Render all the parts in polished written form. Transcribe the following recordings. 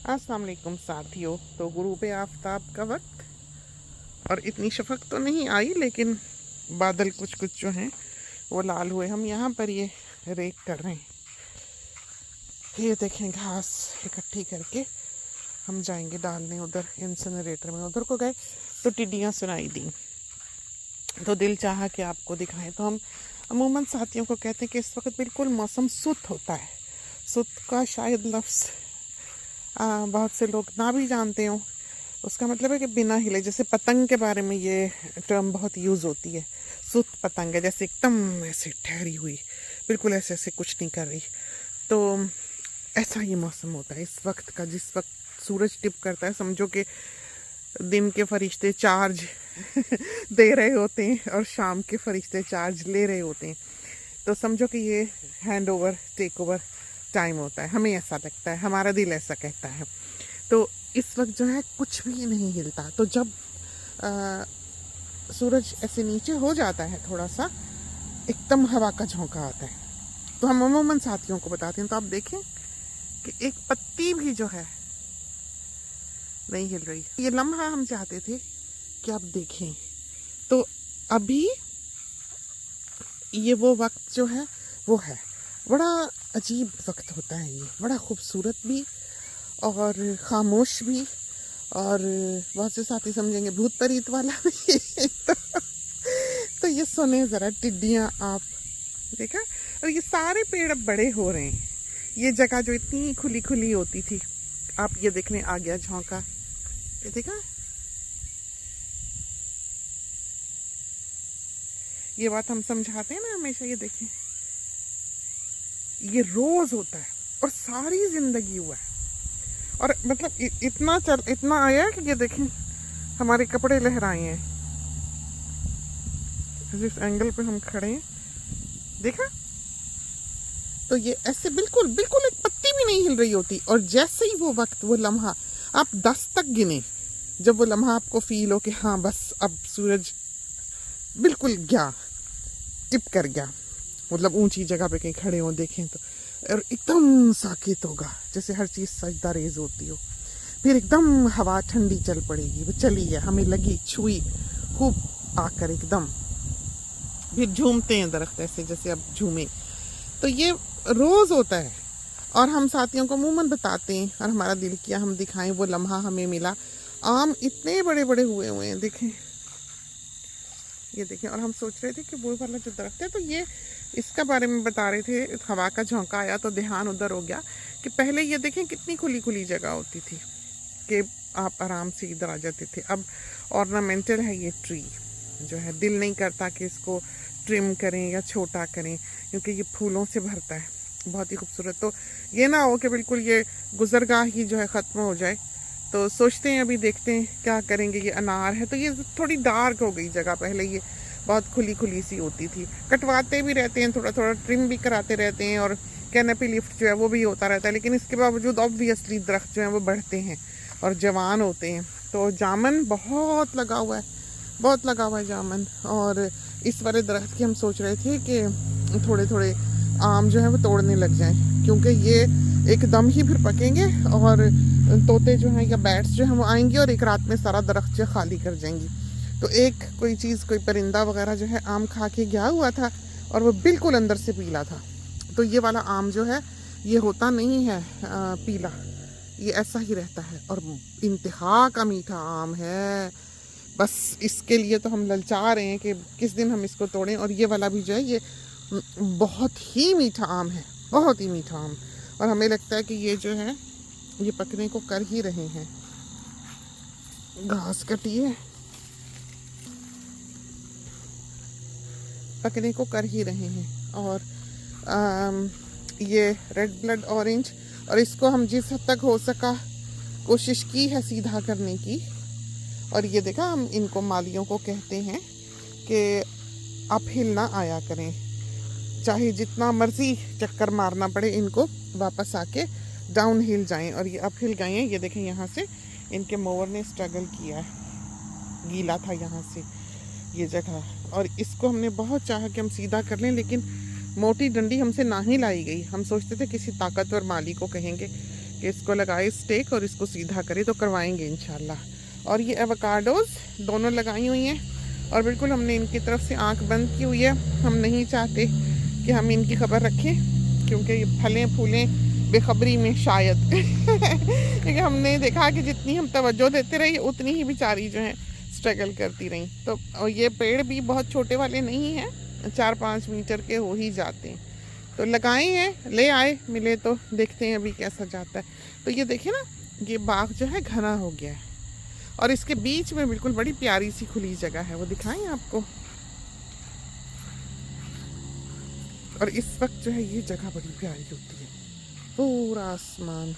अस्सलाम वालेकुम साथियों। तो गुरूब आफ्ताब का वक्त और इतनी शफक तो नहीं आई, लेकिन बादल कुछ कुछ जो हैं वो लाल हुए। हम यहाँ पर ये रेक कर रहे हैं। ये देखें, घास इकट्ठी करके हम जाएंगे डालने उधर इंसिनरेटर में। उधर को गए तो टिड्डियाँ सुनाई दी, तो दिल चाहा कि आपको दिखाएं। तो हम अमूमन साथियों को कहते हैं कि इस वक्त बिल्कुल मौसम सुत होता है। सुत का शायद लफ्ज़ बहुत से लोग ना भी जानते हों। उसका मतलब है कि बिना हिले। जैसे पतंग के बारे में ये टर्म बहुत यूज़ होती है, सुत पतंग है, जैसे एकदम ऐसे ठहरी हुई, बिल्कुल ऐसे ऐसे कुछ नहीं कर रही। तो ऐसा ये मौसम होता है इस वक्त का। जिस वक्त सूरज टिप करता है, समझो कि दिन के फरिश्ते चार्ज दे रहे होते हैं और शाम के फरिश्ते चार्ज ले रहे होते हैं। तो समझो कि ये hand over take over time होता है। हमें ऐसा लगता है, हमारा दिल ऐसा कहता है। तो इस वक्त जो है कुछ भी नहीं हिलता। तो जब सूरज ऐसे नीचे हो जाता है थोड़ा सा, एकदम हवा का झोंका आता है। तो हम अमूमन साथियों को बताते हैं। तो आप देखें कि एक पत्ती भी जो है नहीं हिल रही। ये लम्हा हम चाहते थे कि आप देखें। तो अभी ये वो वक्त जो है वो है, बड़ा अजीब वक्त होता है ये, बड़ा खूबसूरत भी और खामोश भी, और बहुत से साथी समझेंगे भूत प्रेत वाला भी। तो ये सुने ज़रा टिड्डियाँ आप, देखा। और ये सारे पेड़ अब बड़े हो रहे हैं। ये जगह जो इतनी खुली खुली होती थी, आप ये देखने आ गया झोंका, ये देखा। ये बात हम समझाते हैं ना हमेशा। ये देखें, ये रोज होता है और सारी जिंदगी हुआ है। और मतलब इतना आया है कि ये देखें हमारे कपड़े लहराए हैं जिस एंगल पे हम खड़े हैं, देखा। तो ये ऐसे बिल्कुल बिल्कुल एक पत्ती भी नहीं हिल रही होती। और जैसे ही वो वक्त, वो लम्हा, आप 10 तक गिने, जब वो लम्हा आपको फील हो कि हाँ बस अब सूरज बिल्कुल गया, टिप कर गया, मतलब ऊंची जगह पे कहीं खड़े हो देखें तो, और एकदम साकित होगा जैसे हर चीज़ सजदा रेज होती हो। फिर एकदम हवा ठंडी चल पड़ेगी, वो चली है, हमें लगी, छुई खूब आकर एकदम। फिर झूमते हैं दरख्त ऐसे जैसे अब झूमे। तो ये रोज़ होता है और हम साथियों को अमूमन बताते हैं, और हमारा दिल किया हम दिखाएं। वो लम्हा हमें मिला। आम इतने बड़े बड़े हुए हुए हैं, देखें, ये देखें। और हम सोच रहे थे कि वो वाला जो दरख्त है, तो ये इसका बारे में बता रहे थे। हवा का झोंका आया तो ध्यान उधर हो गया कि पहले ये देखें कितनी खुली खुली जगह होती थी कि आप आराम से इधर आ जाते थे। अब ऑर्नामेंटल है ये ट्री जो है, दिल नहीं करता कि इसको ट्रिम करें या छोटा करें, क्योंकि ये फूलों से भरता है, बहुत ही खूबसूरत। तो ये ना हो कि बिल्कुल ये गुजरगाह ही जो है ख़त्म हो जाए। तो सोचते हैं अभी देखते हैं क्या करेंगे। ये अनार है तो ये थोड़ी डार्क हो गई जगह, पहले ये बहुत खुली खुली सी होती थी। कटवाते भी रहते हैं, थोड़ा थोड़ा ट्रिम भी कराते रहते हैं, और कैनपी लिफ्ट जो है वो भी होता रहता है। लेकिन इसके बावजूद ऑब्वियसली दरख्त जो है वो बढ़ते हैं और जवान होते हैं। तो जामन बहुत लगा हुआ है, बहुत लगा हुआ है जामन। और इस वाले दरख्त की हम सोच रहे थे कि थोड़े थोड़े आम जो है वो तोड़ने लग जाएं, क्योंकि ये एकदम ही फिर पकेंगे और तोते जो हैं या बैट्स जो हैं वो आएंगी और एक रात में सारा दरख्त जो खाली कर जाएंगी। तो एक कोई चीज़, कोई परिंदा वगैरह जो है आम खा के गया हुआ था और वो बिल्कुल अंदर से पीला था। तो ये वाला आम जो है ये होता नहीं है पीला, ये ऐसा ही रहता है और इंतहा का मीठा आम है। बस इसके लिए तो हम ललचा रहे हैं कि किस दिन हम इसको तोड़ें। और ये वाला भी जो है ये बहुत ही मीठा आम है, बहुत ही मीठा आम। और हमें लगता है कि ये जो है ये पकने को कर ही रहे हैं। घास कटिए, पकने को कर ही रहे हैं। और ये रेड ब्लड ऑरेंज, और इसको हम जिस हद तक हो सका कोशिश की है सीधा करने की। और ये देखा, हम इनको मालियों को कहते हैं कि आप हिल ना आया करें, चाहे जितना मर्जी चक्कर मारना पड़े, इनको वापस आके डाउन हिल जाएं। और ये अप हिल गए हैं। ये देखें, यहाँ से इनके मोवर ने स्ट्रगल किया है, गीला था यहाँ से ये जगह, और इसको हमने बहुत चाहा कि हम सीधा कर लें, लेकिन मोटी डंडी हमसे ना ही लाई गई। हम सोचते थे किसी ताकतवर माली को कहेंगे कि इसको लगाए स्टेक और इसको सीधा करे, तो करवाएंगे इंशाल्लाह। और ये एवोकाडोज दोनों लगाई हुई हैं और बिल्कुल हमने इनकी तरफ से आंख बंद की हुई है। हम नहीं चाहते कि हम इनकी खबर रखें, क्योंकि ये फलें फूलें बेखबरी में शायद क्योंकि हमने देखा कि जितनी हम तवज्जो देते रही उतनी ही बेचारी जो है स्ट्रगल करती रही। तो ये पेड़ भी बहुत छोटे वाले नहीं हैं, 4-5 मीटर के हो ही जाते हैं। तो लगाए हैं, ले आए, मिले तो देखते हैं अभी कैसा जाता है। तो ये देखिए ना, ये बाग जो है घना हो गया है और इसके बीच में बिल्कुल बड़ी प्यारी सी खुली जगह है, वो दिखाएं आपको। और इस वक्त जो है ये जगह बड़ी प्यारी होती है, पूरा आसमान।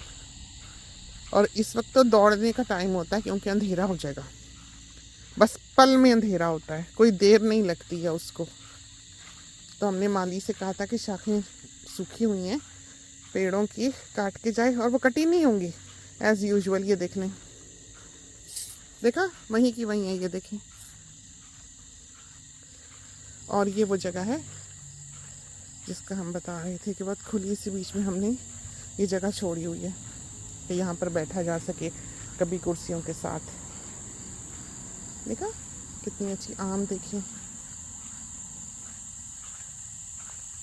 और इस वक्त तो दौड़ने का टाइम होता है क्योंकि अंधेरा हो जाएगा, बस पल में अंधेरा होता है, कोई देर नहीं लगती है उसको। तो हमने माली से कहा था कि शाखें सूखी हुई हैं पेड़ों की, काट के जाए, और वो कटी नहीं होंगी एज़ यूजुअल। ये देख लें, देखा वहीं की वहीं है, ये देखें। और ये वो जगह है जिसका हम बता रहे थे कि बहुत खुली सी बीच में हमने ये जगह छोड़ी हुई है कि यहाँ पर बैठा जा सके कभी कुर्सियों के साथ। देखा कितनी अच्छी आम, देखिए।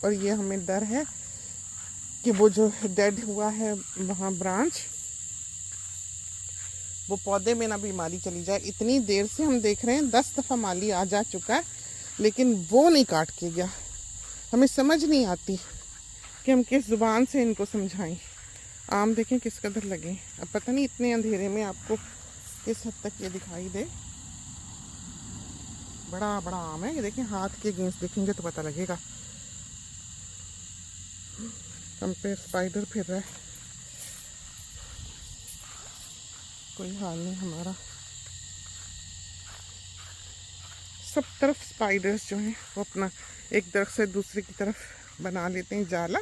और ये हमें डर है कि वो जो डेड हुआ है वहाँ ब्रांच, वो पौधे में ना बीमारी चली जाए। इतनी देर से हम देख रहे हैं, 10 दफ़ा माली आ जा चुका है, लेकिन वो नहीं काट के गया। हमें समझ नहीं आती कि हम किस ज़ुबान से इनको समझाएं। आम देखें किस कदर लगे। अब पता नहीं इतने अंधेरे में आपको किस हद तक ये दिखाई दे। बड़ा बड़ा आम है ये, देखें हाथ के अगेंस्ट देखेंगे तो पता लगेगा। हम पे स्पाइडर फिर रहा है, कोई हाल नहीं हमारा। सब तरफ स्पाइडर्स जो हैं वो अपना एक दरख्त से दूसरे की तरफ बना लेते हैं जाला,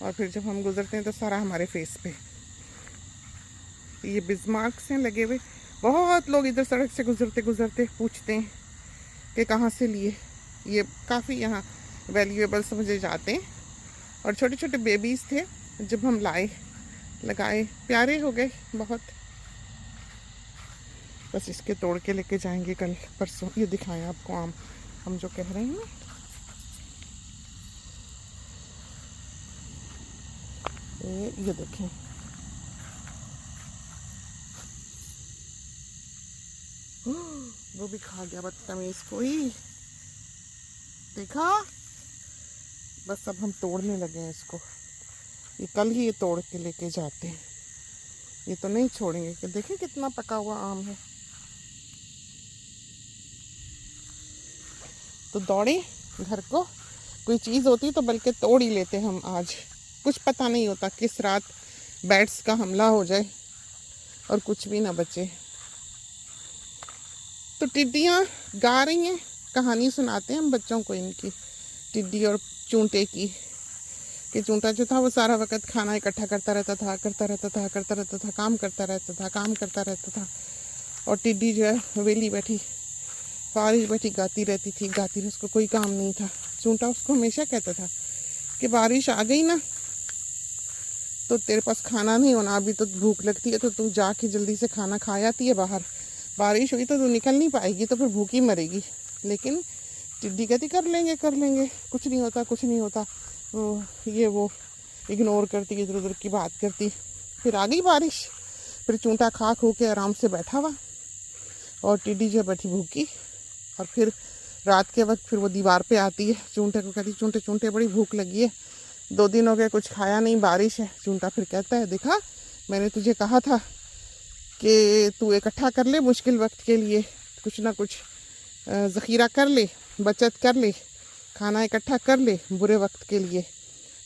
और फिर जब हम गुजरते हैं तो सारा हमारे फेस पे। ये बिजमार्क्स हैं लगे हुए। बहुत लोग इधर सड़क से गुजरते गुजरते पूछते हैं कि कहाँ से लिए। ये काफ़ी यहाँ वैल्यूएबल समझे जाते हैं। और छोटे छोटे बेबीज़ थे, जब हम लाए लगाए, प्यारे हो गए बहुत। बस इसके तोड़ के लेके जाएंगे कल परसों। ये दिखाएं आपको आम हम जो कह रहे हैं ना, ये देखें। वो भी खा गया बदतमीज कोई, देखा। बस अब हम तोड़ने लगे हैं इसको। ये कल ही ये तोड़ के लेके जाते हैं, ये तो नहीं छोड़ेंगे। कि देखें कितना पका हुआ आम है। तो दौड़े घर को, कोई चीज़ होती तो बल्कि तोड़ ही लेते हम आज। कुछ पता नहीं होता किस रात बैट्स का हमला हो जाए और कुछ भी ना बचे। तो टिड्डियाँ गा रही हैं, कहानी सुनाते हैं हम बच्चों को इनकी, टिड्डी और चूंटे की। कि चूंटा जो था वो सारा वक्त खाना इकट्ठा करता रहता था, काम करता रहता था। और टिड्डी जो है वेली बैठी, फारिश बैठी गाती रहती थी, उसको कोई काम नहीं था। चूंटा उसको हमेशा कहता था कि बारिश आ गई ना तो तेरे पास खाना नहीं होना, अभी तो भूख लगती है तो तू जाके जल्दी से खाना खा आती है बाहर, बारिश हुई तो तू निकल नहीं पाएगी, तो फिर भूखी मरेगी। लेकिन टिड्डी कहती कर लेंगे कुछ नहीं होता। वो इग्नोर करती, इधर उधर की बात करती। फिर आ गई बारिश, फिर चूंटा खा खू के आराम से बैठा हुआ और टिड्डी जो बैठी भूखी। और फिर रात के वक्त फिर वो दीवार पे आती है, चूंटे को कहती चूंटे बड़ी भूख लगी है, 2 दिन हो गए कुछ खाया नहीं, बारिश है। चूंटा फिर कहता है देखा मैंने तुझे कहा था कि तू इकट्ठा कर ले मुश्किल वक्त के लिए, कुछ ना कुछ ज़ख़ीरा कर ले, बचत कर ले, खाना इकट्ठा कर ले बुरे वक्त के लिए,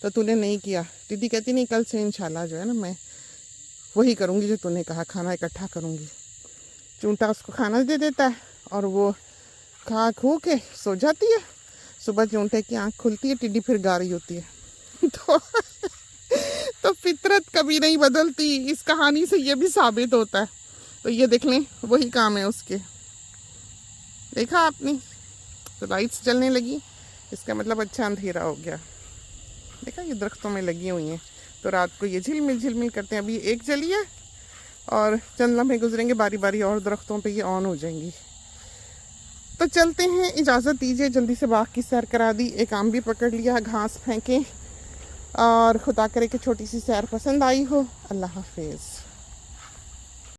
तो तूने नहीं किया। टिड्डी कहती नहीं, कल से इंशाल्लाह जो है ना मैं वही करूँगी जो तूने कहा, खाना इकट्ठा करूँगी। चूंटा उसको खाना दे देता है और वो खा खू के सो जाती है। सुबह चूंटे की आँख खुलती है, टिड्डी फिर गा रही होती है। तो फितरत कभी नहीं बदलती, इस कहानी से ये भी साबित होता है। तो ये देख लें वही काम है उसके। देखा आपने, तो लाइट्स जलने लगी, इसका मतलब अच्छा अंधेरा हो गया। देखा ये दरख्तों में लगी हुई हैं, तो रात को ये झिलमिल करते हैं। अभी एक जली है और चंद लम्हे गुजरेंगे, बारी बारी और दरख्तों पे ये ऑन हो जाएंगी। तो चलते हैं, इजाज़त दीजिए, जल्दी से बाग की सैर करा दी, एक आम भी पकड़ लिया, घास फेंके, और खुदा करे कि छोटी सी सैर पसंद आई हो। अल्लाह हाफिज़।